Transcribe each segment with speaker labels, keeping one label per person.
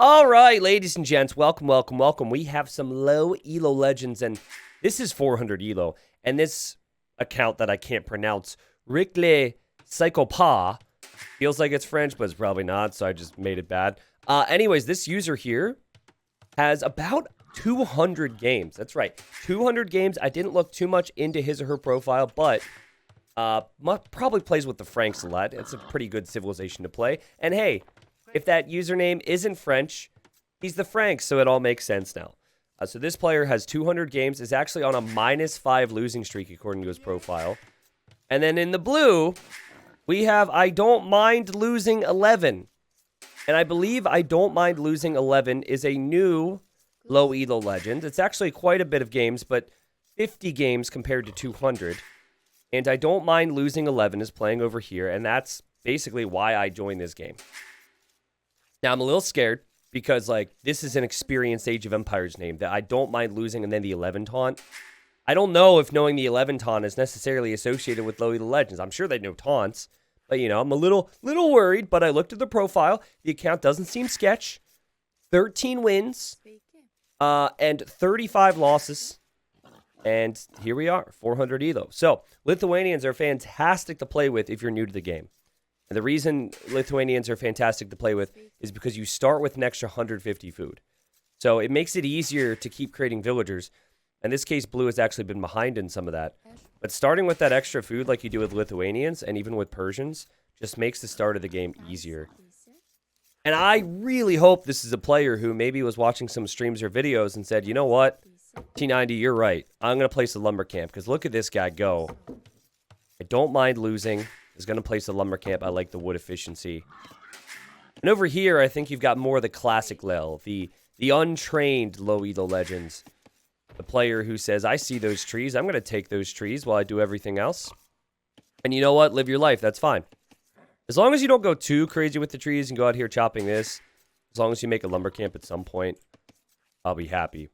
Speaker 1: All right, ladies and gents, welcome, welcome, welcome. We have some low elo legends, and this is 400 elo. And this account that I can't pronounce, Ricle Psychopa, feels like it's French, but it's probably not, so I just made it bad. Anyways, this user here has about 200 games. That's right, 200 games. I didn't look too much into his or her profile, but probably plays with the Franks a lot. It's a pretty good civilization to play. And hey, if that username isn't French, he's the Franks, so it all makes sense now. So this player has 200 games, is actually on a -5 losing streak according to his profile. And then in the blue, we have I don't mind losing 11. And I believe I don't mind losing 11 is a new low elo legend. It's actually quite a bit of games, but 50 games compared to 200. And I don't mind losing 11 is playing over here, and that's basically why I joined this game. Now, I'm a little scared because, this is an experienced Age of Empires name that I don't mind losing and then the 11 taunt. I don't know if knowing the 11 taunt is necessarily associated with low elo legends. I'm sure they know taunts, but, I'm a little worried, but I looked at the profile. The account doesn't seem sketch. 13 wins and 35 losses. And here we are, 400 elo. So, Lithuanians are fantastic to play with if you're new to the game. And the reason Lithuanians are fantastic to play with is because you start with an extra 150 food. So it makes it easier to keep creating villagers. In this case, Blue has actually been behind in some of that. But starting with that extra food like you do with Lithuanians and even with Persians just makes the start of the game easier. And I really hope this is a player who maybe was watching some streams or videos and said, you know what, T90, you're right. I'm going to place a lumber camp because look at this guy go. I don't mind losing. Is going to place a lumber camp. I like the wood efficiency. And over here, I think you've got more of the classic Lel, the untrained low elo legends. The player who says, I see those trees. I'm going to take those trees while I do everything else. And you know what? Live your life. That's fine. As long as you don't go too crazy with the trees and go out here chopping this, as long as you make a lumber camp at some point, I'll be happy.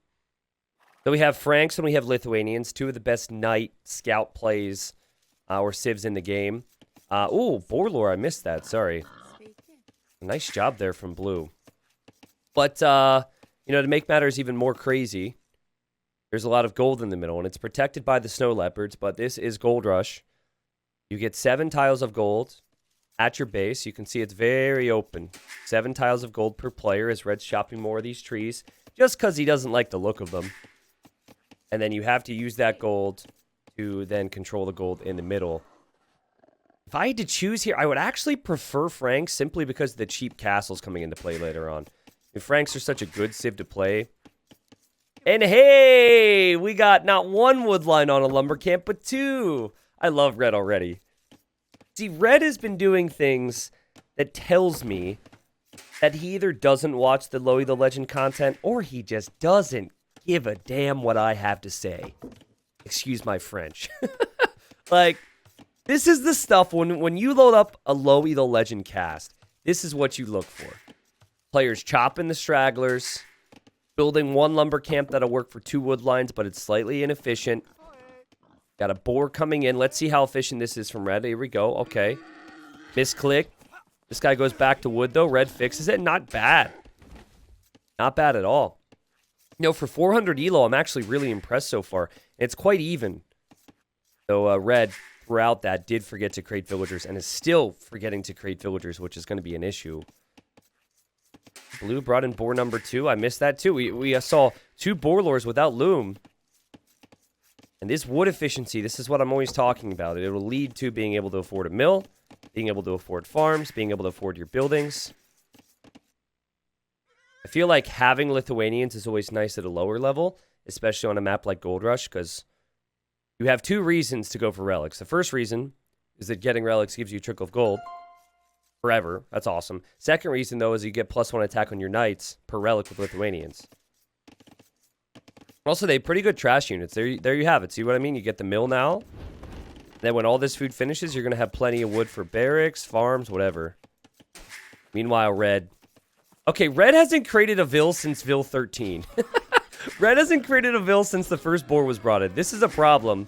Speaker 1: So we have Franks and we have Lithuanians, two of the best knight scout plays or civs in the game. Borlore, I missed that. Sorry. Nice job there from Blue. But, to make matters even more crazy, there's a lot of gold in the middle, and it's protected by the snow leopards, but this is Gold Rush. You get 7 tiles of gold at your base. You can see it's very open. 7 tiles of gold per player as Red's chopping more of these trees, just because he doesn't like the look of them. And then you have to use that gold to then control the gold in the middle. If I had to choose here, I would actually prefer Franks simply because of the cheap castles coming into play later on. And Franks are such a good civ to play. And hey, we got not 1 wood line on a lumber camp, but 2. I love Red already. See, Red has been doing things that tells me that he either doesn't watch the low elo legend content or he just doesn't give a damn what I have to say. Excuse my French. This is the stuff when you load up a low elo legend cast, this is what you look for. Players chopping the stragglers, building 1 lumber camp that'll work for 2 wood lines, but it's slightly inefficient. Got a boar coming in. Let's see how efficient this is from Red. Here we go. Okay. Misclick. This guy goes back to wood, though. Red fixes it. Not bad. Not bad at all. For 400 elo, I'm actually really impressed so far. It's quite even. So, Red, throughout that, did forget to create villagers and is still forgetting to create villagers, which is going to be an issue. Blue brought in boar number 2. I missed that, too. We saw 2 boar without loom. And this wood efficiency, this is what I'm always talking about. It will lead to being able to afford a mill, being able to afford farms, being able to afford your buildings. I feel like having Lithuanians is always nice at a lower level, especially on a map like Gold Rush, because you have 2 reasons to go for relics. The first reason is that getting relics gives you a trickle of gold forever. That's awesome. Second reason, though, is you get +1 attack on your knights per relic with Lithuanians. Also, they have pretty good trash units. There you have it. See what I mean? You get the mill now. Then when all this food finishes, you're going to have plenty of wood for barracks, farms, whatever. Meanwhile, Red. Okay, Red hasn't created a vill since Vill 13. Red hasn't created a vill since the first boar was brought in. This is a problem.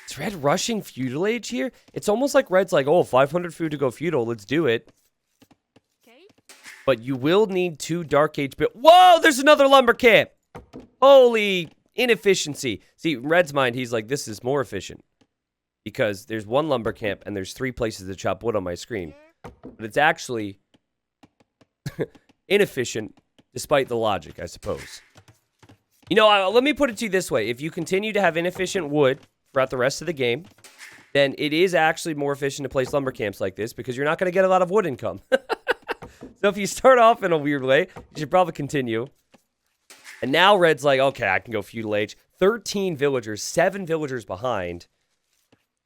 Speaker 1: Is Red rushing feudal age here? It's almost like Red's like, oh, 500 food to go feudal. Let's do it. But you will need 2 Dark Age build. Whoa, there's another lumber camp. Holy inefficiency. See, Red's mind, he's like, this is more efficient. Because there's 1 lumber camp and there's 3 places to chop wood on my screen. But it's actually inefficient, despite the logic, I suppose. You know, let me put it to you this way. If you continue to have inefficient wood throughout the rest of the game, then it is actually more efficient to place lumber camps like this because you're not going to get a lot of wood income. So if you start off in a weird way, you should probably continue. And now Red's like, okay, I can go feudal age. 13 villagers, 7 villagers behind.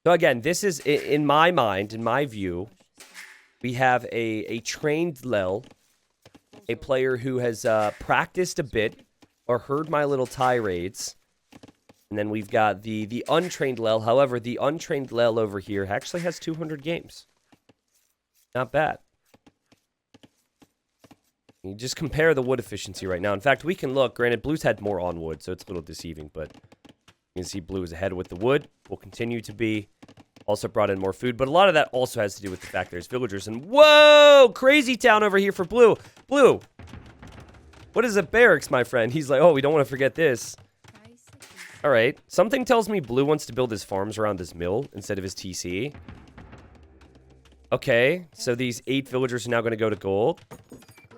Speaker 1: So again, this is, in my mind, in my view, we have a trained Lel, a player who has practiced a bit or heard my little tirades. And then we've got the untrained Lel. However, the untrained Lel over here actually has 200 games. Not bad. You just compare the wood efficiency right now. In fact, we can look. Granted, Blue's had more on wood, so it's a little deceiving. But you can see Blue is ahead with the wood. Will continue to be. Also brought in more food. But a lot of that also has to do with the fact there's villagers. And whoa! Crazy town over here for Blue. Blue! What is a barracks, my friend? He's like, oh, we don't want to forget this. All right. Something tells me Blue wants to build his farms around his mill instead of his TC. Okay. So these 8 villagers are now going to go to gold.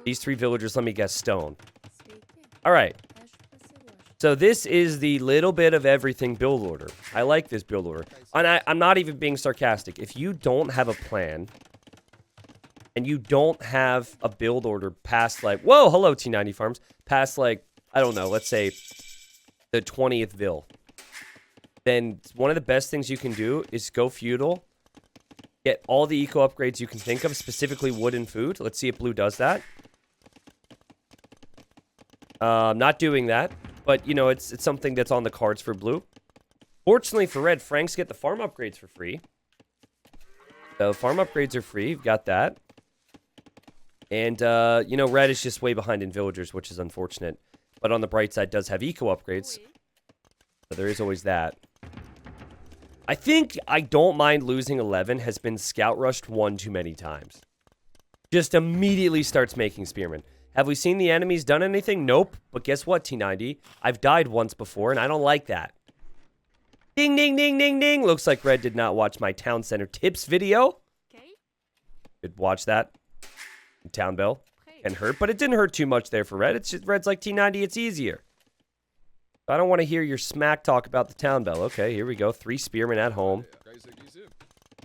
Speaker 1: These 3 villagers, let me guess, stone. All right. So this is the little bit of everything build order. I like this build order. And I'm not even being sarcastic. If you don't have a plan and you don't have a build order past like, whoa, hello T90 Farms, past like, I don't know, let's say the 20th Vill, then one of the best things you can do is go feudal, get all the eco upgrades you can think of, specifically wood and food. Let's see if Blue does that. Not doing that, but, you know, it's something that's on the cards for Blue. Fortunately for Red, Franks get the farm upgrades for free. So farm upgrades are free. You've got that. And, you know, Red is just way behind in villagers, which is unfortunate. But on the bright side, does have eco upgrades. So there is always that. I think I don't mind losing 11 has been scout rushed 1 too many times. Just immediately starts making spearmen. Have we seen the enemies done anything? Nope. But guess what, T90? I've died once before, and I don't like that. Ding, ding, ding, ding, ding. Looks like Red did not watch my town center tips video. Could watch that. Town bell. And hurt, but it didn't hurt too much there for Red. It's just, Red's like, T90, it's easier. I don't want to hear your smack talk about the town bell. Okay, here we go. 3 spearmen at home.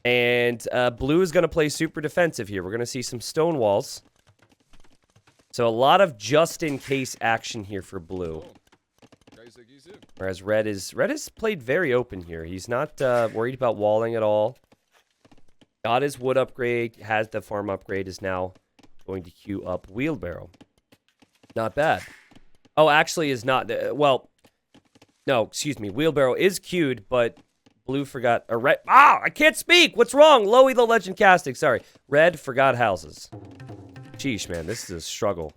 Speaker 1: And Blue is going to play super defensive here. We're going to see some stone walls. So a lot of just-in-case action here for Blue. Whereas Red is played very open here. He's not worried about walling at all. Got his wood upgrade, has the farm upgrade, is now going to queue up wheelbarrow. Not bad. Oh, actually is not. Well, no, excuse me. Wheelbarrow is queued, but Blue forgot. Or Red. Ah, I can't speak. What's wrong? Lowy the Legend casting. Sorry. Red forgot houses. Sheesh, man. This is a struggle.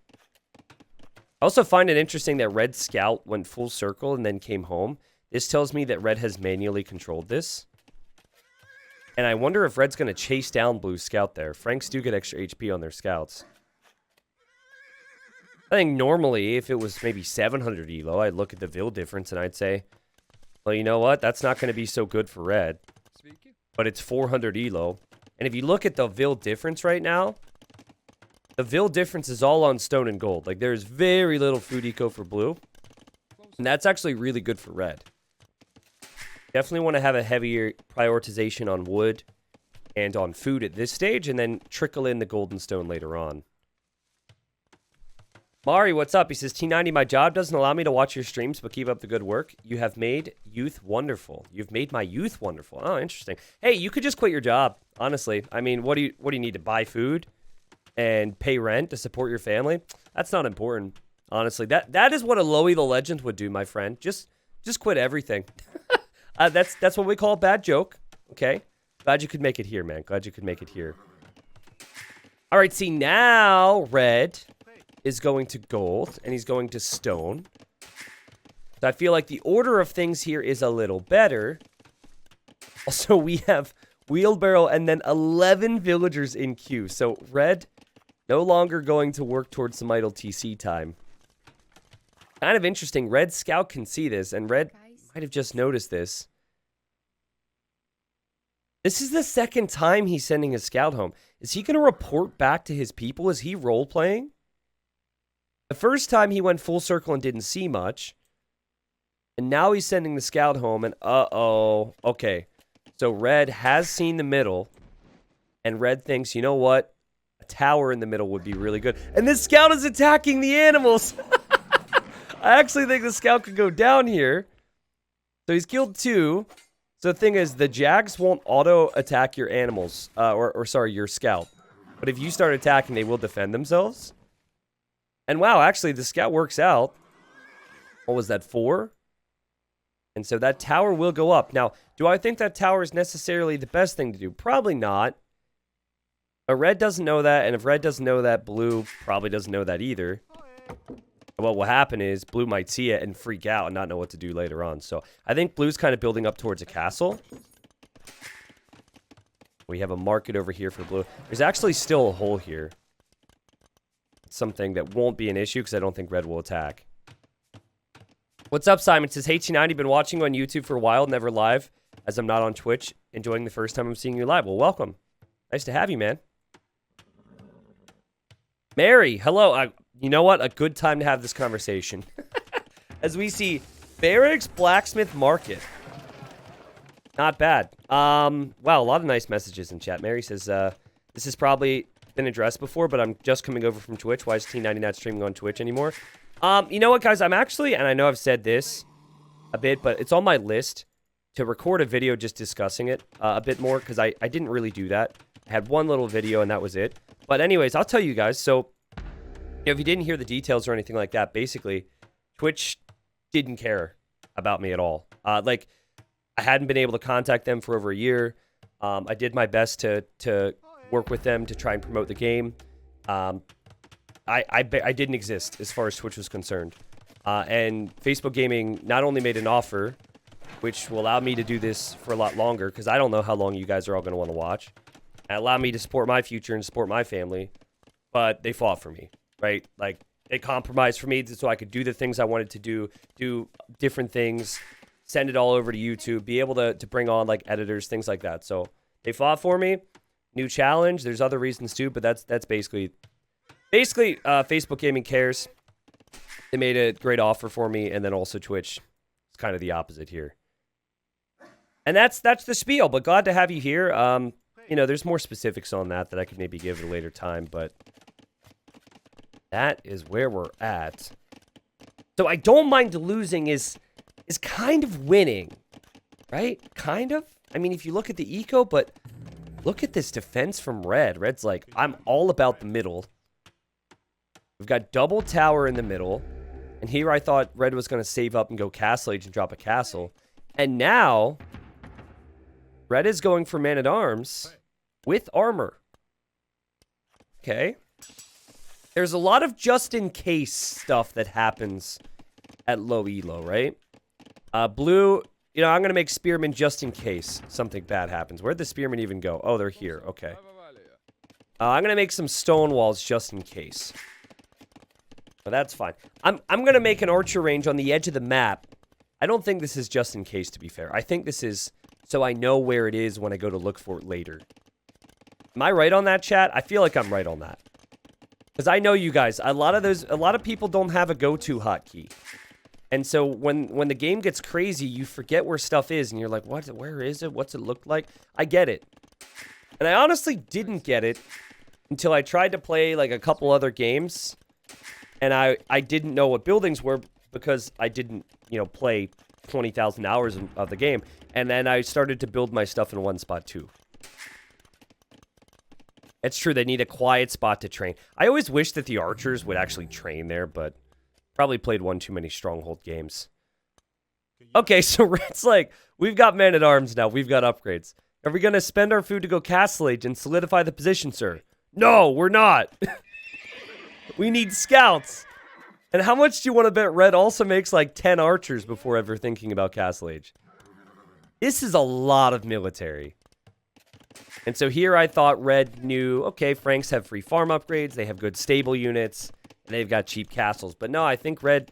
Speaker 1: I also find it interesting that Red Scout went full circle and then came home. This tells me that Red has manually controlled this. And I wonder if Red's going to chase down Blue Scout there. Franks do get extra HP on their scouts. I think normally, if it was maybe 700 elo, I'd look at the Vill difference and I'd say, well, you know what? That's not going to be so good for Red. But it's 400 elo. And if you look at the Vill difference right now, the Vill difference is all on stone and gold. Like, there's very little food eco for Blue. And that's actually really good for Red. Definitely want to have a heavier prioritization on wood and on food at this stage, and then trickle in the golden stone later on. Mari, what's up? He says, T90, my job doesn't allow me to watch your streams, but keep up the good work. You have made youth wonderful. You've made my youth wonderful. Oh, interesting. Hey, you could just quit your job, honestly. I mean, what do you need to buy food and pay rent to support your family? That's not important, honestly. That is what a Lowy the Legend would do, my friend. Just quit everything. That's what we call a bad joke, okay? Glad you could make it here, man. Glad you could make it here. All right, see, now Red is going to gold, and he's going to stone. So I feel like the order of things here is a little better. Also, we have wheelbarrow and then 11 villagers in queue. So Red No longer going to work towards some idle TC time. Kind of interesting. Red Scout can see this, and Red might have just noticed this. This is the second time he's sending his scout home. Is he going to report back to his people? Is he role-playing? The first time he went full circle and didn't see much. And now he's sending the scout home, and uh-oh. Okay, so Red has seen the middle, and Red thinks, you know what? A tower in the middle would be really good. And this scout is attacking the animals! I actually think the scout could go down here. So he's killed 2. So the thing is, the Jags won't auto-attack your animals, sorry, your scout. But if you start attacking, they will defend themselves. And wow, actually, the scout works out. What was that, 4? And so that tower will go up. Now, do I think that tower is necessarily the best thing to do? Probably not. But Red doesn't know that, and if Red doesn't know that, Blue probably doesn't know that either. What will happen is Blue might see it and freak out and not know what to do later on. So I think Blue's kind of building up towards a castle. We have a market over here for Blue. There's actually still a hole here. Something that won't be an issue because I don't think Red will attack. What's up, Simon? It says, hey, T90, been watching you on YouTube for a while, never live, as I'm not on Twitch. Enjoying the first time I'm seeing you live. Well, welcome. Nice to have you, man. Mary, hello. You know what? A good time to have this conversation. As we see Barrack's Blacksmith Market. Not bad. Wow, a lot of nice messages in chat. Mary says, this has probably been addressed before, but I'm just coming over from Twitch. Why is T90 not streaming on Twitch anymore? You know what, guys? I'm actually, and I know I've said this a bit, but it's on my list to record a video just discussing it a bit more, because I didn't really do that. I had one little video, and that was it. But anyways, I'll tell you guys. So, if you didn't hear the details or anything like that, basically, Twitch didn't care about me at all. Like, I hadn't been able to contact them for over a year. I did my best to work with them to try and promote the game. I didn't exist as far as Twitch was concerned. And Facebook Gaming not only made an offer, which will allow me to do this for a lot longer, because I don't know how long you guys are all going to want to watch, and allow me to support my future and support my family, but they fought for me. Right? Like, they compromised for me so I could do the things I wanted to do different things, send it all over to YouTube, be able to bring on, like, editors, things like that. So, they fought for me. New challenge. There's other reasons, too, but that's basically, Facebook Gaming cares. They made a great offer for me, and then also Twitch is kind of the opposite here. And that's the spiel, but glad to have you here. You know, there's more specifics on that I could maybe give at a later time, but that is where we're at. So I don't mind losing is kind of winning, right? Kind of. I mean, if you look at the eco, but look at this defense from Red. Red's like, I'm all about the middle. We've got double tower in the middle. And here I thought Red was going to save up and go Castle Age and drop a castle. And now, Red is going for Man-at-Arms with armor. Okay. There's a lot of just-in-case stuff that happens at low elo, right? Blue, you know, I'm going to make Spearmen just in case something bad happens. Where'd the Spearmen even go? Oh, they're here. Okay. I'm going to make some stone walls just in case. But that's fine. I'm going to make an archer range on the edge of the map. I don't think this is just in case, to be fair. I think this is so I know where it is when I go to look for it later. Am I right on that, chat? I feel like I'm right on that. Because I know you guys, a lot of people don't have a go-to hotkey. And so when the game gets crazy, you forget where stuff is, and you're like, what? Where is it? What's it look like? I get it. And I honestly didn't get it until I tried to play like a couple other games, and I didn't know what buildings were because I didn't, you know, play 20,000 hours of the game. And then I started to build my stuff in one spot too. It's true, they need a quiet spot to train. I always wish that the archers would actually train there, but probably played one too many Stronghold games. Okay, so Red's like, we've got Man-at-Arms now. We've got upgrades. Are we going to spend our food to go Castle Age and solidify the position, sir? No, we're not. We need scouts. And how much do you want to bet Red also makes like 10 archers before ever thinking about Castle Age? This is a lot of military. And so here I thought red knew, okay, Franks have free farm upgrades, they have good stable units, and they've got cheap castles. But no, I think red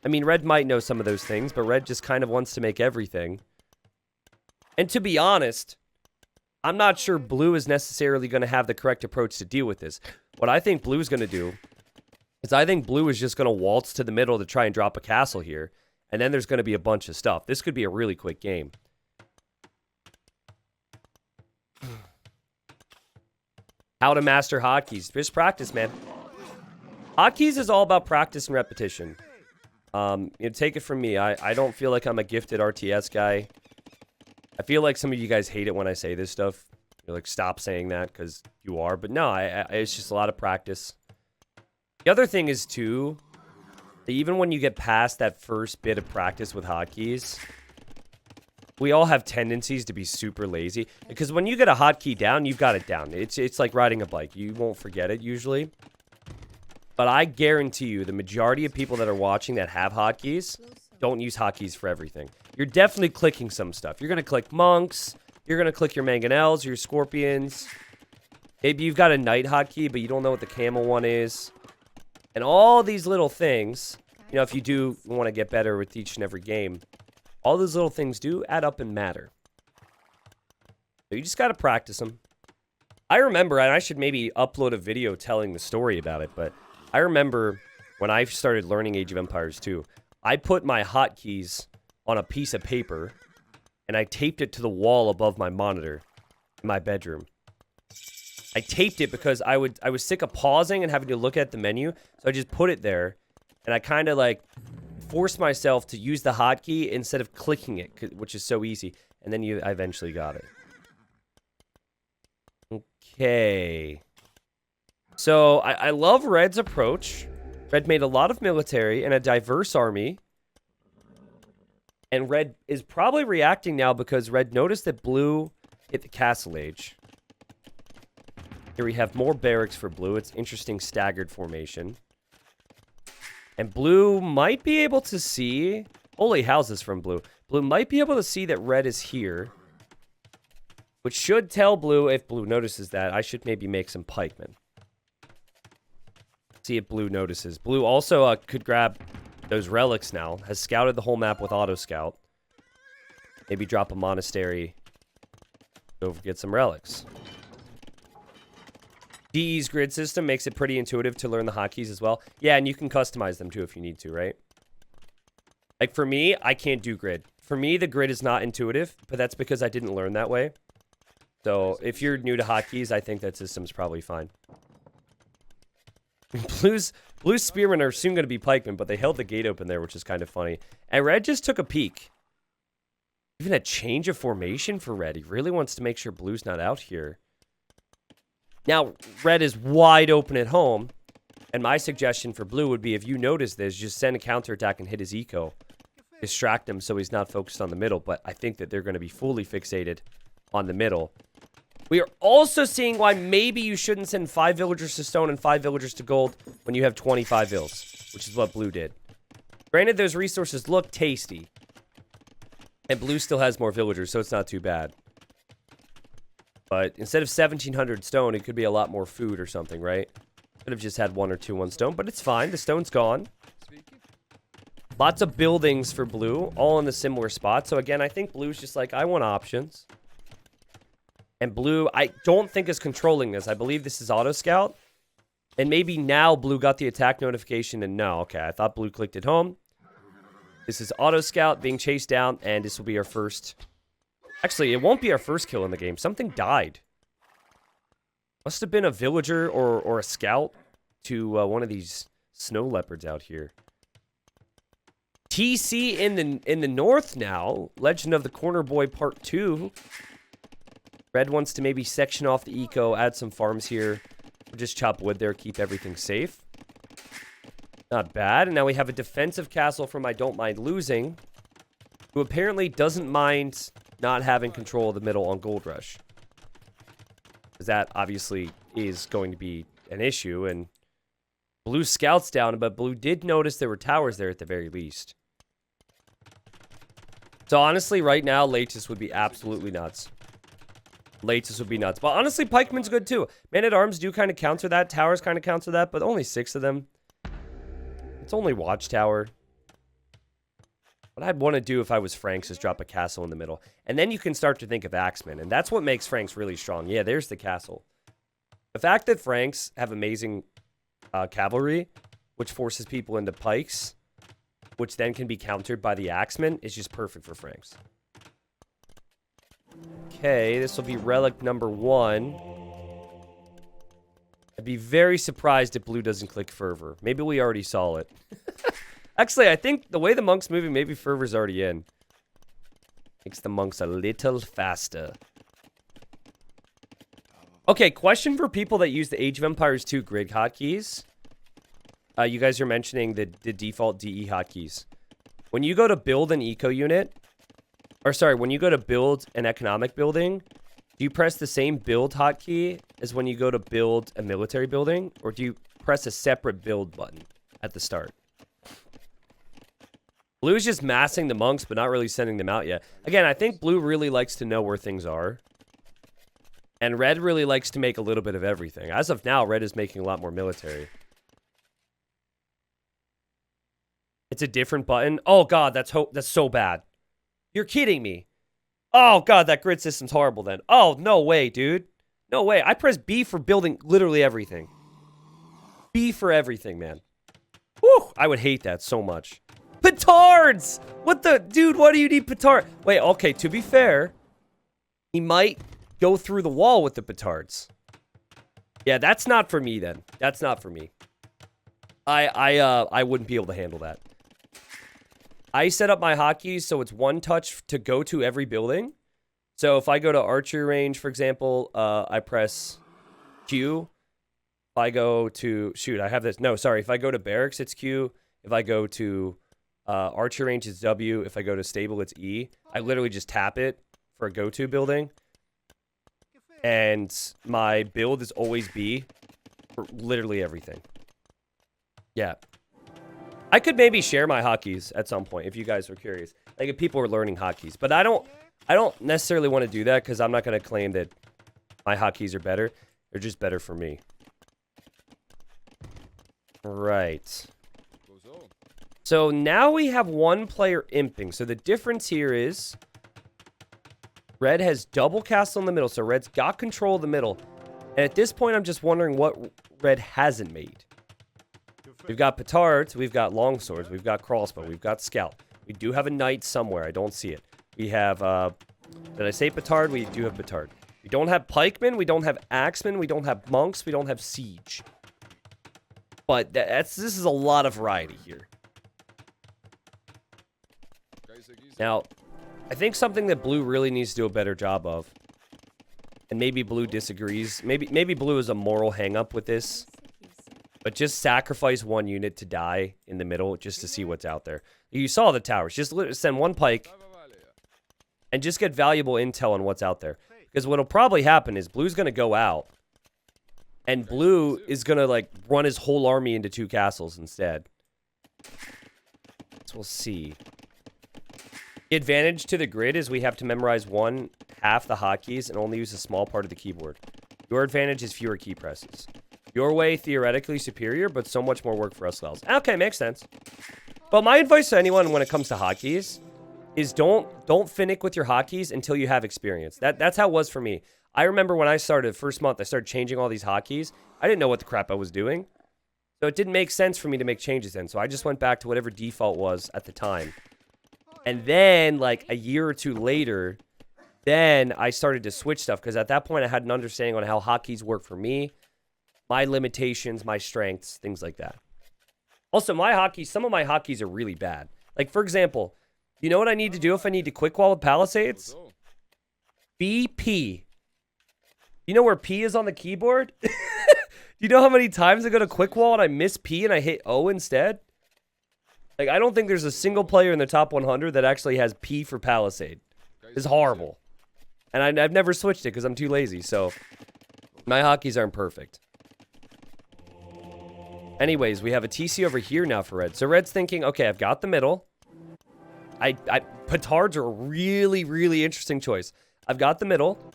Speaker 1: might know some of those things, but red just kind of wants to make everything. And to be honest, I'm not sure blue is necessarily going to have the correct approach to deal with this. What I think blue is going to do is I think blue is just going to waltz to the middle to try and drop a castle here. And then there's going to be a bunch of stuff. This could be a really quick game. How to master hotkeys. Just practice, man. Hotkeys is all about practice and repetition. Take it from me. I don't feel like I'm a gifted RTS guy. I feel like some of you guys hate it when I say this stuff. You're like, stop saying that, because you are. But no, it's just a lot of practice. The other thing is, too, that even when you get past that first bit of practice with hotkeys, we all have tendencies to be super lazy. Because when you get a hotkey down, you've got it down. It's like riding a bike. You won't forget it, usually. But I guarantee you, the majority of people that are watching that have hotkeys don't use hotkeys for everything. You're definitely clicking some stuff. You're going to click monks. You're going to click your mangonels, your scorpions. Maybe you've got a knight hotkey, but you don't know what the camel one is. And all these little things, you know, if you do want to get better with each and every game, all those little things do add up and matter. So you just got to practice them. I remember, and I should maybe upload a video telling the story about it, but I remember when I started learning Age of Empires 2, I put my hotkeys on a piece of paper, and I taped it to the wall above my monitor in my bedroom. I taped it because I was sick of pausing and having to look at the menu, so I just put it there, and I kind of like forced myself to use the hotkey instead of clicking it, which is so easy. And then I eventually got it. Okay. So I love Red's approach. Red made a lot of military and a diverse army. And Red is probably reacting now because Red noticed that Blue hit the Castle Age. Here we have more barracks for Blue. It's interesting staggered formation. And Blue might be able to see... Holy houses from Blue. Blue might be able to see that Red is here. Which should tell Blue, if Blue notices that, I should maybe make some pikemen. See if Blue notices. Blue also could grab those relics now. Has scouted the whole map with auto scout. Maybe drop a monastery. Go get some relics. DE's grid system makes it pretty intuitive to learn the hotkeys as well. Yeah, and you can customize them too if you need to, right? Like for me, I can't do grid. For me, the grid is not intuitive, but that's because I didn't learn that way. So if you're new to hotkeys, I think that system's probably fine. Blue's spearmen are soon going to be pikemen, but they held the gate open there, which is kind of funny. And Red just took a peek. Even a change of formation for Red. He really wants to make sure Blue's not out here. Now, Red is wide open at home. And my suggestion for Blue would be, if you notice this, just send a counterattack and hit his eco. Distract him so he's not focused on the middle. But I think that they're going to be fully fixated on the middle. We are also seeing why maybe you shouldn't send 5 villagers to stone and 5 villagers to gold when you have 25 vills, which is what Blue did. Granted, those resources look tasty. And Blue still has more villagers, so it's not too bad. But instead of 1,700 stone, it could be a lot more food or something, right? Could have just had 1 or 2 on stone, but it's fine. The stone's gone. Lots of buildings for Blue, all in a similar spot. So again, I think Blue's just like, I want options. And Blue, I don't think is controlling this. I believe this is auto scout. And maybe now Blue got the attack notification and no. Okay, I thought Blue clicked it home. This is auto scout being chased down, and this will be our first... Actually, it won't be our first kill in the game. Something died. Must have been a villager or a scout to one of these snow leopards out here. TC in the north now. Legend of the Corner Boy Part 2. Red wants to maybe section off the eco, add some farms here. Or just chop wood there, keep everything safe. Not bad. And now we have a defensive castle from I Don't Mind Losing, who apparently doesn't mind not having control of the middle on Gold Rush. Because that obviously is going to be an issue. And Blue scouts down, but Blue did notice there were towers there at the very least. So honestly, right now, Latus would be absolutely nuts. Lates would be nuts. But honestly, pikeman's good too. Man-at-arms do kind of counter that. Towers kind of counter that, but only 6 of them. It's only watchtower. What I'd want to do if I was Franks is drop a castle in the middle. And then you can start to think of axemen. And that's what makes Franks really strong. Yeah, there's the castle. The fact that Franks have amazing cavalry, which forces people into pikes, which then can be countered by the axemen, is just perfect for Franks. Okay, this will be relic number 1. I'd be very surprised if blue doesn't click fervor. Maybe we already saw it. Actually, I think the way the monk's moving, maybe fervor's already in. Makes the monks a little faster. Okay, question for people that use the Age of Empires 2 grid hotkeys. You guys are mentioning the default DE hotkeys. When you go to build an eco unit, or sorry, when you go to build an economic building, do you press the same build hotkey as when you go to build a military building? Or do you press a separate build button at the start? Blue is just massing the monks, but not really sending them out yet. Again, I think blue really likes to know where things are. And red really likes to make a little bit of everything. As of now, red is making a lot more military. It's a different button. Oh, God, that's so bad. You're kidding me. Oh, God, that grid system's horrible then. Oh, no way, dude. No way. I press B for building literally everything. B for everything, man. Whew, I would hate that so much. Petards! What the... Dude, why do you need petard? Wait, okay, to be fair, he might go through the wall with the petards. Yeah, that's not for me then. That's not for me. I wouldn't be able to handle that. I set up my hotkeys so it's one touch to go to every building. So if I go to archery range, for example, I press Q. If I go to... Shoot, I have this... No, sorry. If I go to barracks, it's Q. If I go to archery range, it's W. If I go to stable, it's E. I literally just tap it for a go-to building. And my build is always B for literally everything. Yeah. I could maybe share my hotkeys at some point if you guys were curious. Like if people are learning hotkeys. But I don't necessarily want to do that because I'm not going to claim that my hotkeys are better. They're just better for me. Right. So now we have one player imping. So the difference here is red has double castle in the middle. So red's got control of the middle. And at this point, I'm just wondering what red hasn't made. We've got petards, we've got longswords, we've got crossbow, we've got scout. We do have a knight somewhere. I don't see it. We have, did I say petard? We do have petard. We don't have pikemen, we don't have axemen, we don't have monks, we don't have siege. But this is a lot of variety here. Now, I think something that blue really needs to do a better job of, and maybe blue disagrees, maybe blue is a moral hang-up with this, but just sacrifice one unit to die in the middle just to see what's out there. You saw the towers. Just send one pike and just get valuable intel on what's out there. Because what'll probably happen is blue's going to go out and blue is going to like run his whole army into 2 castles instead. So we'll see. The advantage to the grid is we have to memorize half the hotkeys and only use a small part of the keyboard. Your advantage is fewer key presses. Your way, theoretically superior, but so much more work for us lels. Okay, makes sense. But my advice to anyone when it comes to hotkeys is don't finick with your hotkeys until you have experience. That's how it was for me. I remember when I started, first month, I started changing all these hotkeys. I didn't know what the crap I was doing. So it didn't make sense for me to make changes in. So I just went back to whatever default was at the time. And then, like, a year or 2 later, then I started to switch stuff. Because at that point, I had an understanding on how hotkeys work for me. My limitations, my strengths, things like that. Also, some of my hotkeys are really bad. Like, for example, you know what I need to do if I need to quick wall with palisades? BP. You know where P is on the keyboard? Do you know how many times I go to quick wall and I miss P and I hit O instead? Like, I don't think there's a single player in the top 100 that actually has P for palisade. It's horrible. And I've never switched it because I'm too lazy, so my hotkeys aren't perfect. Anyways, we have a TC over here now for red. So red's thinking, okay, I've got the middle. Petards are a really, really interesting choice. I've got the middle.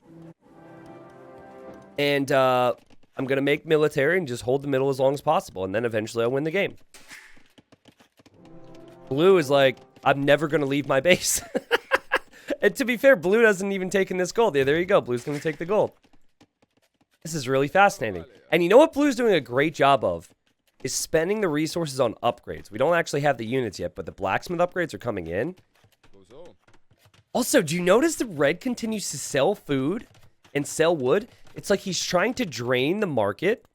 Speaker 1: And I'm going to make military and just hold the middle as long as possible. And then eventually I'll win the game. Blue is like, I'm never going to leave my base. And to be fair, blue doesn't even take in this gold. Yeah, there you go. Blue's going to take the gold. This is really fascinating. And you know what blue's doing a great job of? Is spending the resources on upgrades. We don't actually have the units yet, but the blacksmith upgrades are coming in. Also, do you notice that red continues to sell food and sell wood? It's like he's trying to drain the market.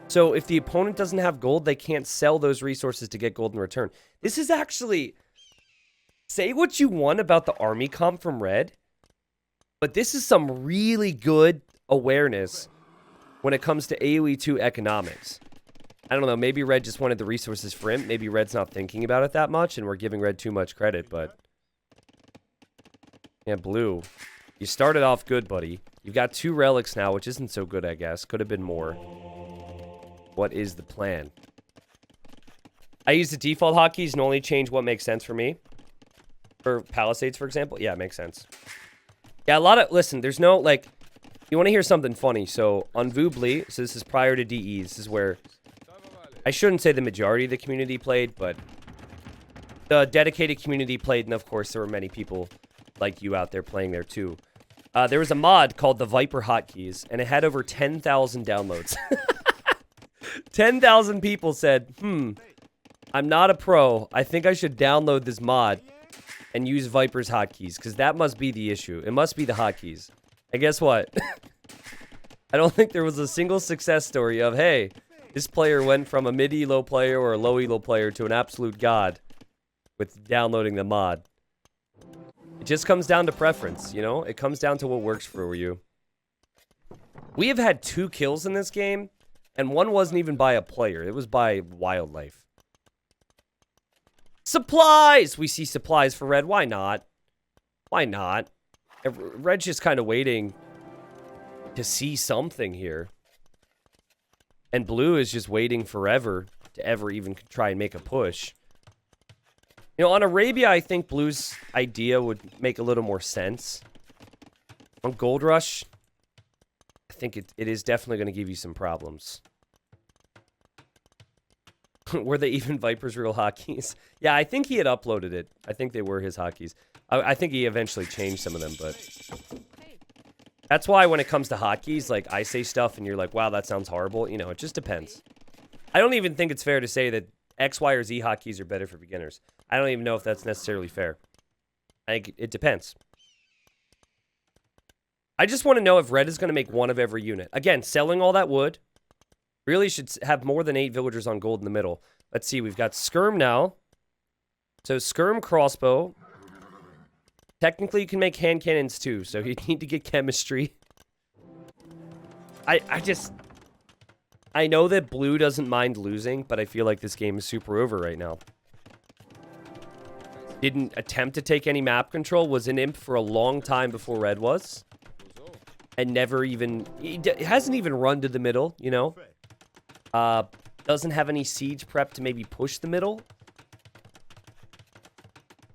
Speaker 1: So if the opponent doesn't have gold, they can't sell those resources to get gold in return. This is actually... Say what you want about the army comp from red, but this is some really good awareness when it comes to AoE 2 economics. I don't know, maybe red just wanted the resources for him. Maybe red's not thinking about it that much, and we're giving red too much credit, but... Yeah, blue. You started off good, buddy. You've got 2 relics now, which isn't so good, I guess. Could have been more. What is the plan? I use the default hotkeys and only change what makes sense for me. For Palisades, for example? Yeah, it makes sense. Yeah, a lot of... Listen, there's no, like... You want to hear something funny? So, on Voobly, so this is prior to DE. This is where... I shouldn't say the majority of the community played, but... The dedicated community played, and of course, there were many people like you out there playing there, too. There was a mod called the Viper Hotkeys, and it had over 10,000 downloads. 10,000 people said, I'm not a pro. I think I should download this mod and use Viper's hotkeys, because that must be the issue. It must be the hotkeys. And guess what? I don't think there was a single success story of, hey, this player went from a mid-elo player or a low-elo player to an absolute god with downloading the mod. It just comes down to preference, you know? It comes down to what works for you. We have had 2 kills in this game, and one wasn't even by a player. It was by wildlife. Supplies! We see supplies for red. Why not? Why not? Red's just kind of waiting to see something here. And blue is just waiting forever to ever even try and make a push. You know, on Arabia, I think blue's idea would make a little more sense. On Gold Rush, I think it is definitely going to give you some problems. Were they even Viper's real hotkeys? Yeah, I think he had uploaded it. I think they were his hotkeys. I think he eventually changed some of them, but... That's why when it comes to hotkeys, like, I say stuff and you're like, wow, that sounds horrible. You know, it just depends. I don't even think it's fair to say that X, Y, or Z hotkeys are better for beginners. I don't even know if that's necessarily fair. I think it depends. I just want to know if red is going to make one of every unit. Again, selling all that wood. Really should have more than 8 villagers on gold in the middle. Let's see, we've got Skirm now. So Skirm crossbow. Technically, you can make hand cannons too, so you need to get chemistry. I know that blue doesn't mind losing, but I feel like this game is super over right now. Didn't attempt to take any map control, was an imp for a long time before red was. And never even... He hasn't even run to the middle, you know? Doesn't have any siege prep to maybe push the middle.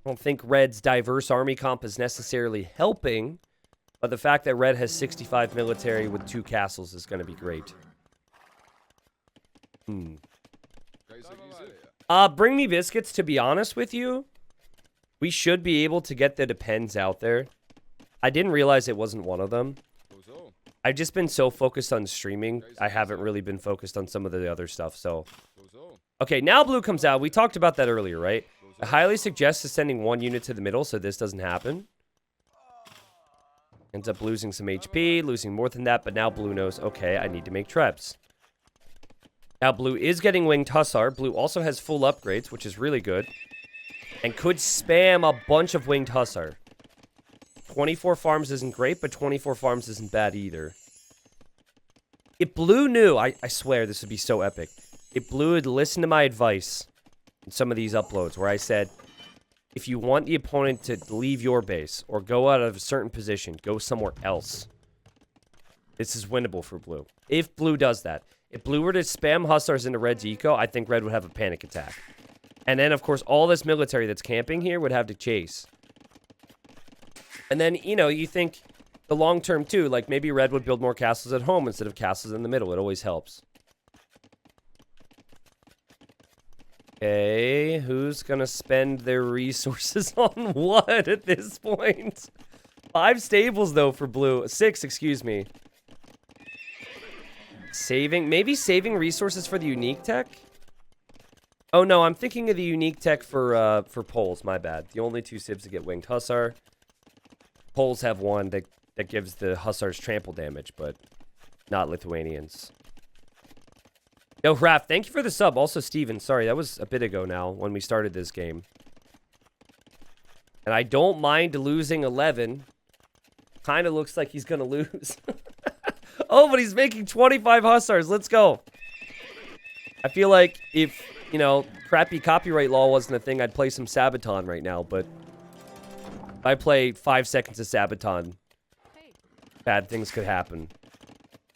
Speaker 1: I don't think red's diverse army comp is necessarily helping, but the fact that red has 65 military with 2 castles is going to be great. Bring me biscuits, to be honest with you. We should be able to get the depends out there. I didn't realize it wasn't one of them. I've just been so focused on streaming, I haven't really been focused on some of the other stuff, so... Okay, now blue comes out. We talked about that earlier, right? I highly suggest sending 1 unit to the middle so this doesn't happen. Ends up losing some HP, losing more than that, but now blue knows, okay, I need to make trebs. Now blue is getting winged hussar. Blue also has full upgrades, which is really good. And could spam a bunch of winged hussar. 24 farms isn't great, but 24 farms isn't bad either. If blue knew, I swear this would be so epic. If blue had listened to my advice in some of these uploads where I said, if you want the opponent to leave your base or go out of a certain position, go somewhere else. This is winnable for blue. If blue does that. If blue were to spam hussars into red's eco, I think red would have a panic attack. And then, of course, all this military that's camping here would have to chase. And then, you know, you think, the long term too. Like maybe red would build more castles at home instead of castles in the middle. It always helps. Okay, who's gonna spend their resources on what at this point? 5 stables though for blue. 6, excuse me. Maybe saving resources for the unique tech? Oh no, I'm thinking of the unique tech for poles, my bad. The only 2 civs to get winged hussar. Poles have 1 that gives the hussars trample damage, but not Lithuanians. Yo, Raph, thank you for the sub. Also, Steven, sorry, that was a bit ago now when we started this game. And I don't mind losing 11. Kind of looks like he's going to lose. Oh, but he's making 25 hussars. Let's go. I feel like if, you know, crappy copyright law wasn't a thing, I'd play some Sabaton right now. But if I play 5 seconds of Sabaton, bad things could happen.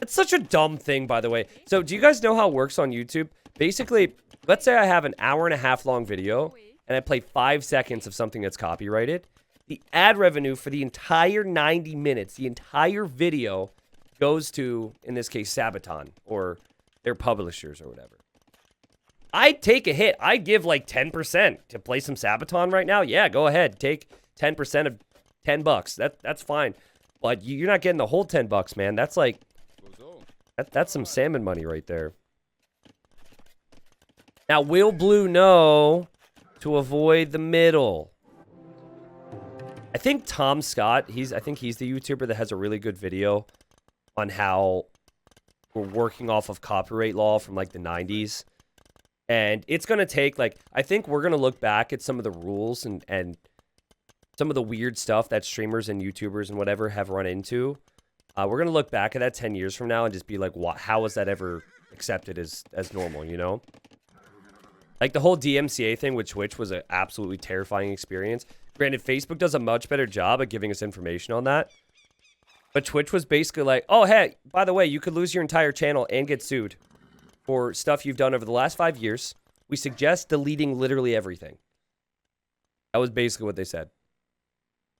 Speaker 1: It's such a dumb thing, by the way. So, do you guys know how it works on YouTube? Basically, let's say I have an hour-and-a-half long video, and I play 5 seconds of something that's copyrighted. The ad revenue for the entire 90 minutes, the entire video, goes to, in this case, Sabaton, or their publishers, or whatever. I'd take a hit. I'd give, like, 10% to play some Sabaton right now. Yeah, go ahead. Take 10% of $10. That's fine. But you're not getting the whole $10, man. That's like... That's some salmon money right there. Now, will blue know to avoid the middle? I think Tom Scott, I think he's the YouTuber that has a really good video on how we're working off of copyright law from like the 90s. And it's going to take like, I think we're going to look back at some of the rules and some of the weird stuff that streamers and YouTubers and whatever have run into. We're going to look back at that 10 years from now and just be like, how was that ever accepted as normal, you know? Like the whole DMCA thing with Twitch was an absolutely terrifying experience. Granted, Facebook does a much better job at giving us information on that. But Twitch was basically like, oh, hey, by the way, you could lose your entire channel and get sued for stuff you've done over the last 5 years. We suggest deleting literally everything. That was basically what they said.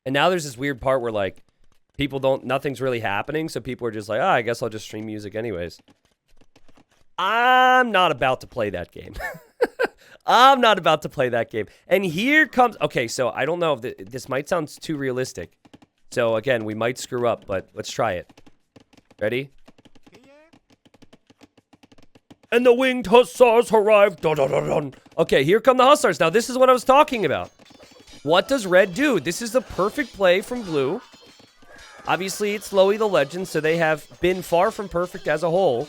Speaker 1: And now there's this weird part where like, nothing's really happening, so people are just like, I guess I'll just stream music anyways. I'm not about to play that game. I'm not about to play that game. And here comes, okay, so I don't know if this might sound too realistic. So again, we might screw up, but let's try it. Ready? And the winged hussars arrive. Dun, dun, dun, dun. Okay, here come the hussars. Now, this is what I was talking about. What does red do? This is the perfect play from blue. Obviously, it's Lowy the Legend, so they have been far from perfect as a whole.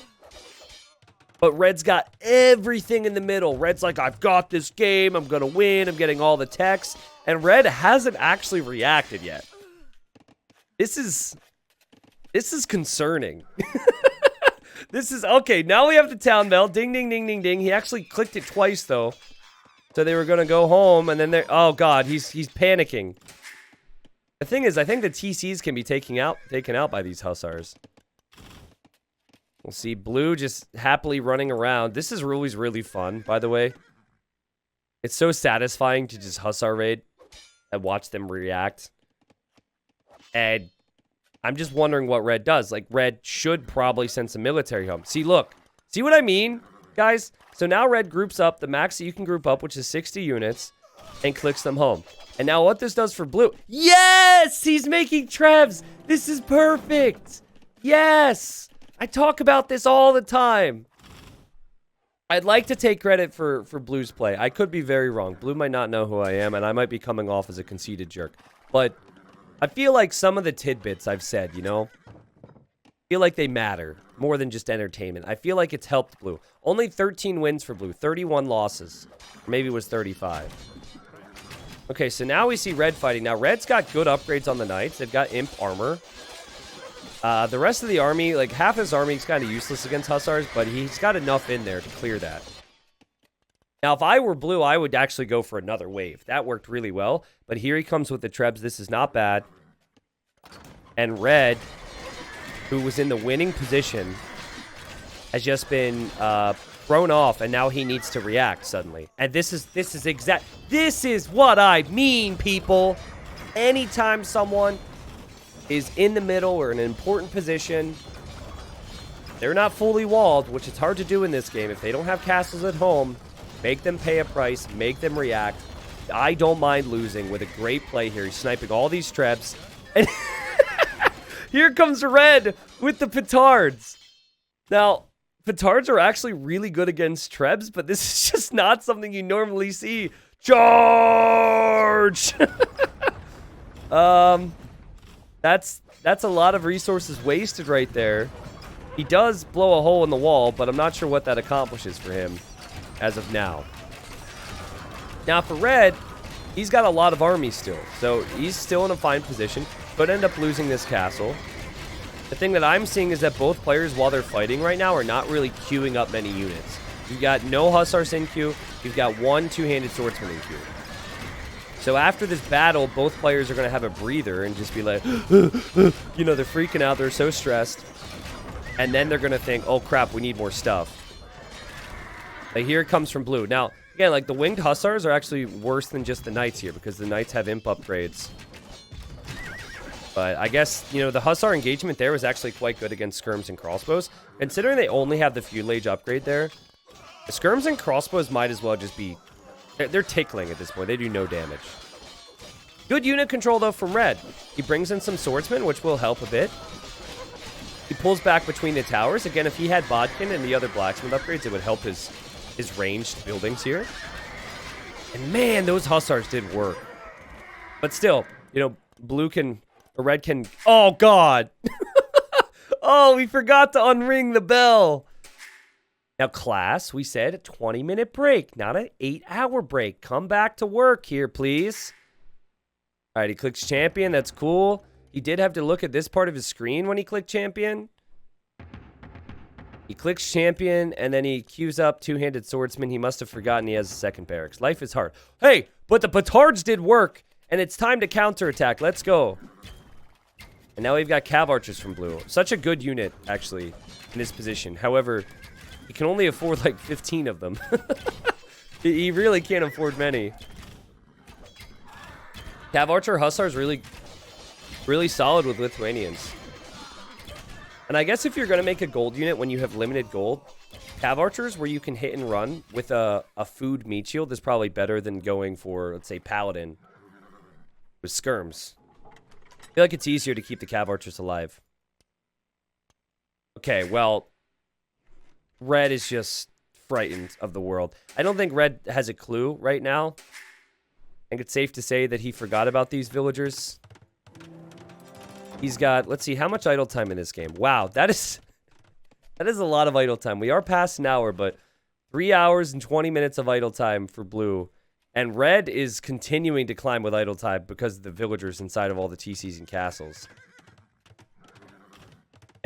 Speaker 1: But red's got everything in the middle. Red's like, I've got this game. I'm going to win. I'm getting all the techs. And red hasn't actually reacted yet. This is concerning. This is, okay, now we have the town bell. Ding, ding, ding, ding, ding. He actually clicked it twice, though. So they were going to go home, and then they're, oh, God, he's panicking. The thing is, I think the TCs can be taken out by these hussars. We'll see blue just happily running around. This is always really fun, by the way. It's so satisfying to just hussar raid and watch them react. And I'm just wondering what red does. Like, red should probably send some military home. See, look. See what I mean, guys? So now red groups up the max that you can group up, which is 60 units, and clicks them home. And now what this does for blue... Yes! He's making trebs! This is perfect! Yes! I talk about this all the time. I'd like to take credit for blue's play. I could be very wrong. Blue might not know who I am, and I might be coming off as a conceited jerk. But I feel like some of the tidbits I've said, you know? I feel like they matter more than just entertainment. I feel like it's helped blue. Only 13 wins for blue. 31 losses. Or maybe it was 35. Okay, so now we see red fighting. Now, red's got good upgrades on the knights. They've got imp armor. The rest of the army, like half his army is kind of useless against hussars, but he's got enough in there to clear that. Now, if I were blue, I would actually go for another wave. That worked really well. But here he comes with the trebs. This is not bad. And red, who was in the winning position, has just been thrown off, and now he needs to react suddenly. And this is what I mean, people. Anytime someone is in the middle or in an important position. They're not fully walled, which is hard to do in this game. If they don't have castles at home, make them pay a price, make them react. I don't mind losing with a great play here. He's sniping all these trebs. And here comes Red with the petards. Now, petards are actually really good against trebs, but this is just not something you normally see. Charge! That's a lot of resources wasted right there. He does blow a hole in the wall, but I'm not sure what that accomplishes for him as of now. Now for Red, he's got a lot of army still, so he's still in a fine position, but end up losing this castle. The thing that I'm seeing is that both players, while they're fighting right now, are not really queuing up many units. You've got no Hussars in queue. You've got one two-handed swordsman in queue. So after this battle, both players are going to have a breather and just be like, you know, they're freaking out. They're so stressed. And then they're going to think, oh, crap, we need more stuff. Like, here it comes from blue. Now, again, like, the winged Hussars are actually worse than just the knights here because the knights have imp upgrades. But I guess, you know, the Hussar engagement there was actually quite good against skirms and crossbows. Considering they only have the feudal age upgrade there, the skirms and crossbows might as well just be... They're tickling at this point. They do no damage. Good unit control, though, from Red. He brings in some swordsmen, which will help a bit. He pulls back between the towers. Again, if he had Bodkin and the other blacksmith upgrades, it would help his ranged buildings here. And man, those Hussars did work. But still, you know, blue can... Or red can... Oh, God! Oh, we forgot to unring the bell! Now, class, we said a 20-minute break, not an 8-hour break. Come back to work here, please. All right, he clicks champion. That's cool. He did have to look at this part of his screen when he clicked champion. He clicks champion, and then he queues up two-handed swordsman. He must have forgotten he has a second barracks. Life is hard. Hey, but the petards did work, and it's time to counterattack. Let's go. And now we've got cav archers from blue. Such a good unit, actually, in this position. However, he can only afford like 15 of them. He really can't afford many. Cav archer Hussar is really solid with Lithuanians. And I guess if you're going to make a gold unit when you have limited gold, cav archers where you can hit and run with a food meat shield is probably better than going for, let's say, paladin with skirms. I feel like it's easier to keep the cav archers alive. Okay, well, red is just frightened of the world. I don't think red has a clue right now. I think it's safe to say that he forgot about these villagers. He's got, let's see, how much idle time in this game? Wow, that is a lot of idle time. We are past an hour, but 3 hours and 20 minutes of idle time for blue. And red is continuing to climb with idle time because of the villagers inside of all the TCs and castles.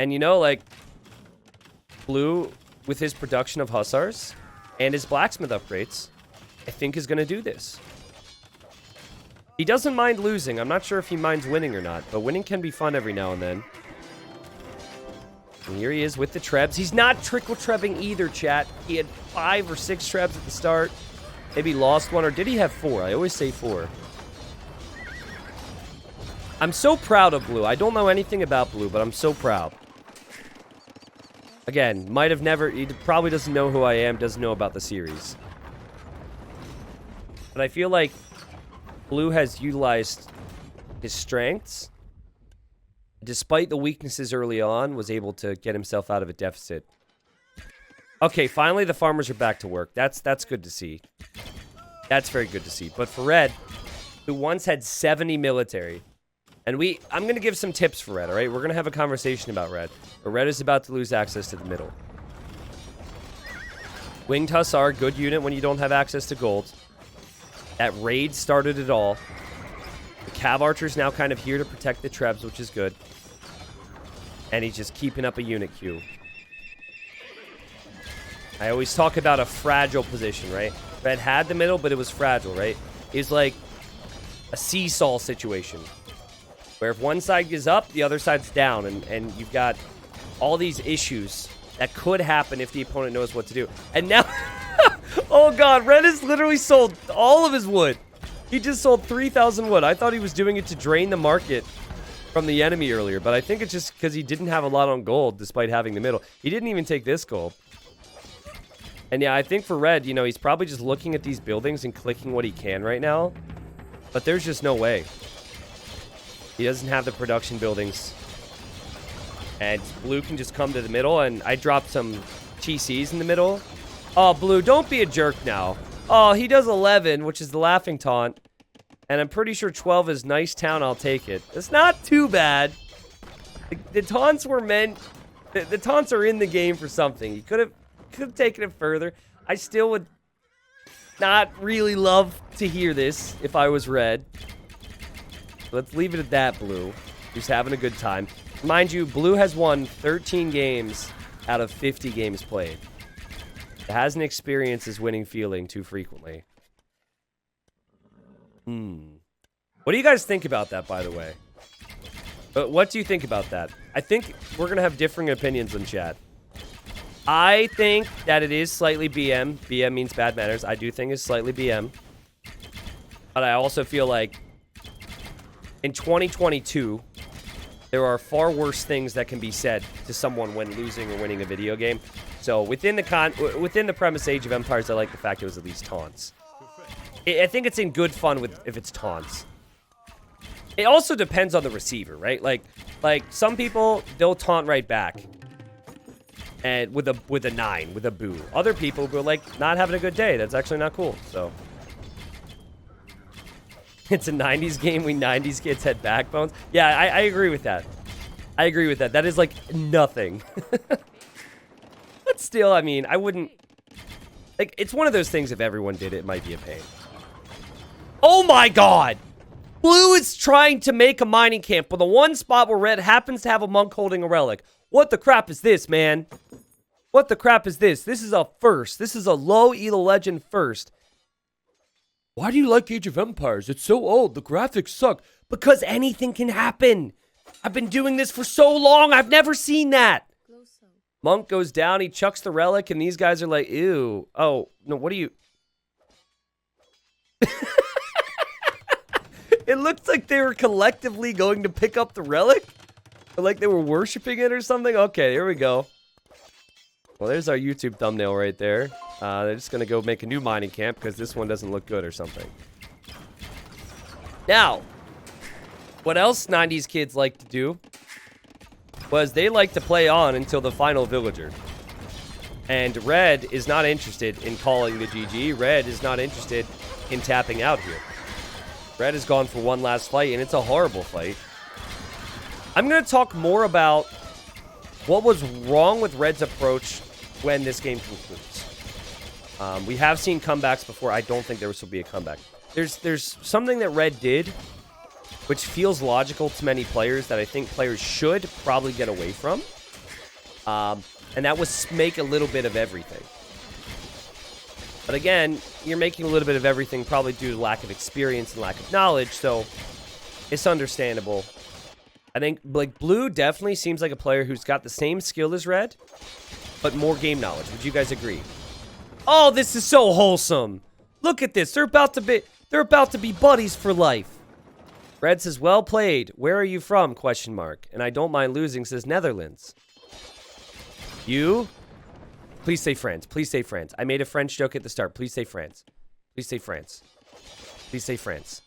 Speaker 1: And you know, like, blue, with his production of Hussars and his blacksmith upgrades, I think is going to do this. He doesn't mind losing. I'm not sure if he minds winning or not, but winning can be fun every now and then. And here he is with the trebs. He's not trickle-trebbing either, chat. He had 5 or 6 trebs at the start. Maybe lost one, or did he have 4? I always say 4. I'm so proud of blue. I don't know anything about blue, but I'm so proud. Again, might have never... He probably doesn't know who I am, doesn't know about the series. But I feel like blue has utilized his strengths. Despite the weaknesses early on, was able to get himself out of a deficit. Okay, finally the farmers are back to work. That's good to see. That's very good to see. But for red, who once had 70 military... And I'm going to give some tips for red, all right? We're going to have a conversation about red. But red is about to lose access to the middle. Winged Hussar, good unit when you don't have access to gold. That raid started it all. The cav archer's now kind of here to protect the trebs, which is good. And he's just keeping up a unit queue. I always talk about a fragile position, right? Red had the middle, but it was fragile, right? It's like a seesaw situation. Where if one side is up, the other side's down. And you've got all these issues that could happen if the opponent knows what to do. And now... oh, God. Red has literally sold all of his wood. He just sold 3,000 wood. I thought he was doing it to drain the market from the enemy earlier, but I think it's just because he didn't have a lot on gold despite having the middle. He didn't even take this gold. And yeah, I think for Red, you know, he's probably just looking at these buildings and clicking what he can right now. But there's just no way. He doesn't have the production buildings. And Blue can just come to the middle, and I dropped some TCs in the middle. Oh, Blue, don't be a jerk now. Oh, he does 11, which is the laughing taunt. And I'm pretty sure 12 is nice town, I'll take it. It's not too bad. The taunts were meant... The taunts are in the game for something. He could have taken it further. I still would not really love to hear this if I was Red. Let's leave it at that, Blue. Just having a good time. Mind you, Blue has won 13 games out of 50 games played. It hasn't experienced this winning feeling too frequently. What do you guys think about that, by the way? But what do you think about that? I think we're going to have differing opinions in chat. I think that it is slightly BM. BM means bad manners. I do think it's slightly BM. But I also feel like in 2022, there are far worse things that can be said to someone when losing or winning a video game. So within the premise Age of Empires, I like the fact it was at least taunts. I think it's in good fun if it's taunts. It also depends on the receiver, right? Like some people, they'll taunt right back. And with a 9, with a boo. Other people will like not having a good day. That's actually not cool. So it's a 90s game. We 90s kids had backbones. Yeah, I agree with that. I agree with that. That is like nothing. But still, I mean, I wouldn't... Like, it's one of those things, if everyone did it, it might be a pain. Oh my god! Blue is trying to make a mining camp for the one spot where Red happens to have a monk holding a relic. What the crap is this, man? What the crap is this? This is a first. This is a low Elo Legend first. Why do you like Age of Empires? It's so old. The graphics suck. Because anything can happen. I've been doing this for so long. I've never seen that. Monk goes down. He chucks the relic, and these guys are like, ew. Oh, no, what are you... It looks like they were collectively going to pick up the relic. Or like they were worshiping it or something. Okay, here we go. Well, there's our YouTube thumbnail right there. They're just going to go make a new mining camp because this one doesn't look good or something. Now, what else 90s kids like to do was they like to play on until the final villager. And Red is not interested in calling the GG. Red is not interested in tapping out here. Red has gone for one last fight, and it's a horrible fight. I'm going to talk more about what was wrong with Red's approach when this game concludes. We have seen comebacks before. I don't think there will be a comeback. There's something that Red did, which feels logical to many players, that I think players should probably get away from. And that was make a little bit of everything. But again, you're making a little bit of everything probably due to lack of experience and lack of knowledge, so it's understandable. I think like Blue definitely seems like a player who's got the same skill as Red, but more game knowledge. Would you guys agree? Oh, this is so wholesome. Look at this. They're about to be buddies for life. Red says, "Well played. Where are you from?" ? And I don't mind losing says Netherlands. You? Please say France. Please say France. I made a French joke at the start. Please say France. Please say France. Please say France.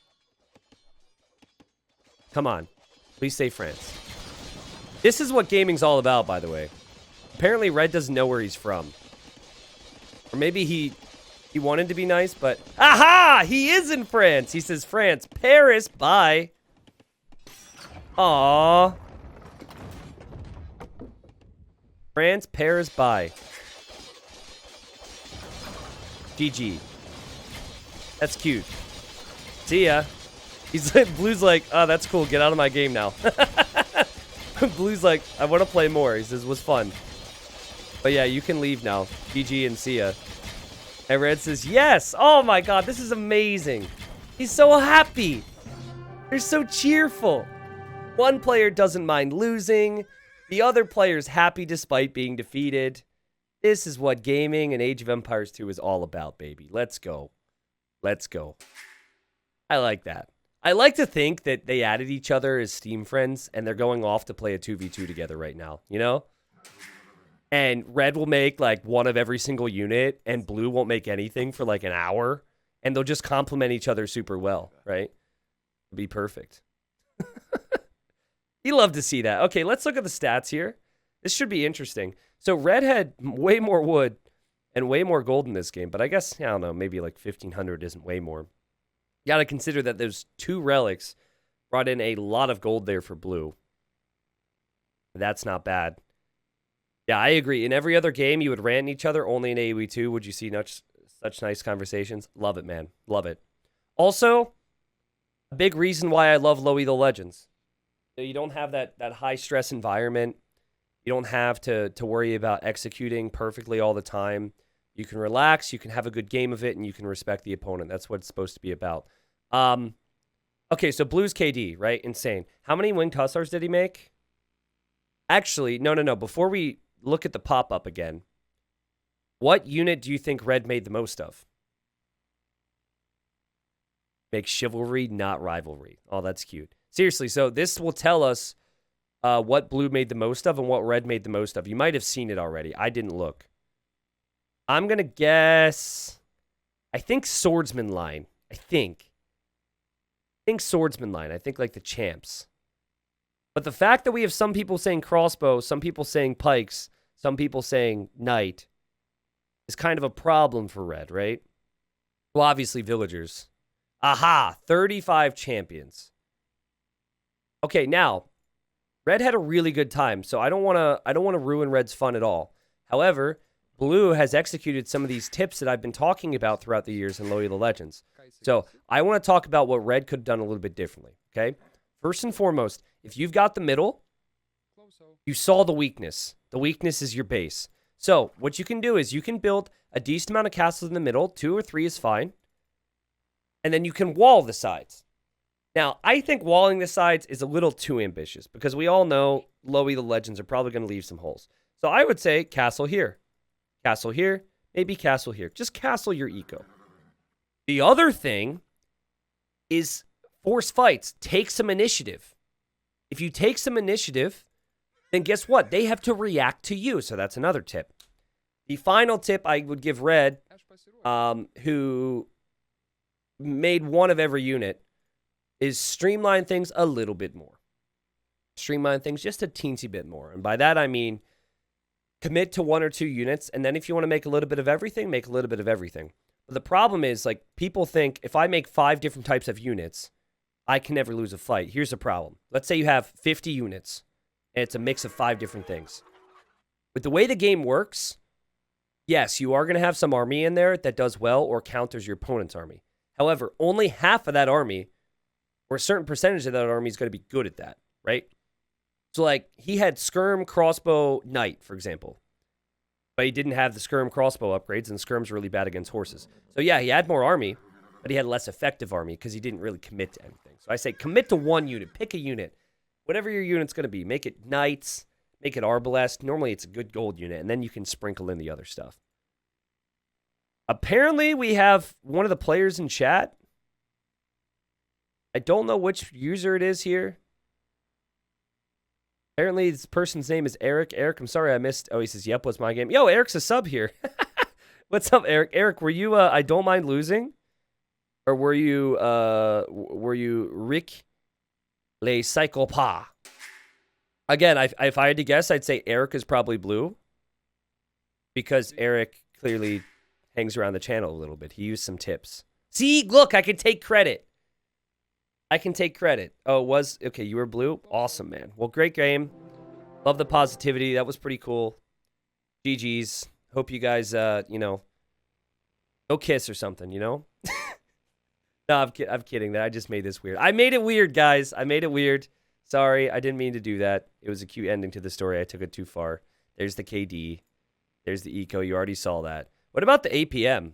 Speaker 1: Come on. Please say France. This is what gaming's all about, by the way. Apparently, Red doesn't know where he's from. Or maybe he wanted to be nice, but... Aha! He is in France! He says France. Paris, bye. Aww. France, Paris, bye. GG. That's cute. See ya. He's like, Blue's like, oh, that's cool. Get out of my game now. Blue's like, I want to play more. He says, it was fun. But yeah, you can leave now. GG and see ya. And Red says, yes. Oh my god, this is amazing. He's so happy. They're so cheerful. One player doesn't mind losing. The other player's happy despite being defeated. This is what gaming and Age of Empires 2 is all about, baby. Let's go. Let's go. I like that. I like to think that they added each other as Steam friends, and they're going off to play a 2v2 together right now, you know? And red will make, like, one of every single unit, and blue won't make anything for, like, an hour, and they'll just complement each other super well, right? It'd be perfect. You love to see that. Okay, let's look at the stats here. This should be interesting. So red had way more wood and way more gold in this game, but I guess, I don't know, maybe like 1,500 isn't way more. You got to consider that those 2 relics brought in a lot of gold there for blue. That's not bad. Yeah, I agree. In every other game, you would rant each other. Only in AoE2 would you see such nice conversations. Love it, man. Love it. Also, a big reason why I love low elo legends. You don't have that high stress environment. You don't have to worry about executing perfectly all the time. You can relax, you can have a good game of it, and you can respect the opponent. That's what it's supposed to be about. Okay, so Blue's KD, right? Insane. How many Winged Hussars did he make? Actually, no. Before we look at the pop-up again, what unit do you think Red made the most of? Make Chivalry, not Rivalry. Oh, that's cute. Seriously, so this will tell us what Blue made the most of and what Red made the most of. You might have seen it already. I didn't look. I'm going to guess, I think Swordsman line. I think Swordsman line. I think like the champs. But the fact that we have some people saying crossbow, some people saying pikes, some people saying knight is kind of a problem for Red, right? Well, obviously villagers. Aha, 35 champions. Okay, now, Red had a really good time, so I don't want to ruin Red's fun at all. However, Blue has executed some of these tips that I've been talking about throughout the years in Low Elo Legends. So I want to talk about what Red could have done a little bit differently, okay? First and foremost, if you've got the middle, you saw the weakness. The weakness is your base. So what you can do is you can build a decent amount of castles in the middle. 2 or 3 is fine. And then you can wall the sides. Now, I think walling the sides is a little too ambitious because we all know Low Elo Legends are probably going to leave some holes. So I would say castle here. Castle here, maybe castle here. Just castle your eco. The other thing is force fights. Take some initiative. If you take some initiative, then guess what? They have to react to you. So that's another tip. The final tip I would give Red, who made one of every unit, is streamline things a little bit more. Streamline things just a teensy bit more. And by that, I mean commit to 1 or 2 units, and then if you want to make a little bit of everything, make a little bit of everything. But the problem is, like, people think if I make 5 different types of units, I can never lose a fight. Here's the problem. Let's say you have 50 units, and it's a mix of 5 different things. With the way the game works, yes, you are going to have some army in there that does well or counters your opponent's army. However, only half of that army, or a certain percentage of that army, is going to be good at that, right? So, like, he had Skirm, Crossbow, Knight, for example. But he didn't have the Skirm crossbow upgrades, and Skirm's really bad against horses. So, yeah, he had more army, but he had less effective army because he didn't really commit to anything. So I say commit to 1 unit. Pick a unit. Whatever your unit's going to be. Make it Knights. Make it Arbalest. Normally, it's a good gold unit, and then you can sprinkle in the other stuff. Apparently, we have one of the players in chat. I don't know which user it is here. Apparently, this person's name is Eric. Eric, I'm sorry I missed. Oh, he says, yep, what's my game? Yo, Eric's a sub here. What's up, Eric? Eric, were you I Don't Mind Losing? Or were you Rick Le Psychopath? Again, if I had to guess, I'd say Eric is probably blue. Because Eric clearly hangs around the channel a little bit. He used some tips. See, look, I can take credit. I can take credit. Oh, it was? Okay, you were blue? Awesome, man. Well, great game. Love the positivity. That was pretty cool. GG's. Hope you guys, go kiss or something, you know? No, I'm kidding. I just made this weird. I made it weird, guys. I made it weird. Sorry, I didn't mean to do that. It was a cute ending to the story. I took it too far. There's the KD. There's the eco. You already saw that. What about the APM?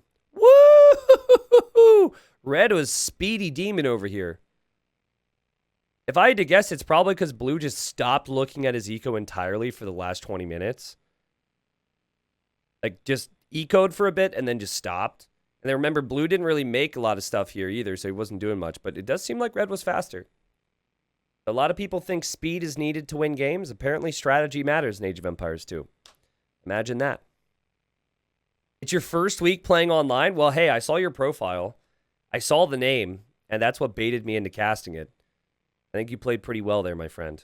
Speaker 1: Woo! Red was Speedy Demon over here. If I had to guess, it's probably because Blue just stopped looking at his eco entirely for the last 20 minutes. Like, just ecoed for a bit and then just stopped. And then remember, blue didn't really make a lot of stuff here either, so he wasn't doing much. But it does seem like red was faster. A lot of people think speed is needed to win games. Apparently, strategy matters in Age of Empires too. Imagine that. It's your first week playing online? Well, hey, I saw your profile. I saw the name, and that's what baited me into casting it. I think you played pretty well there, my friend.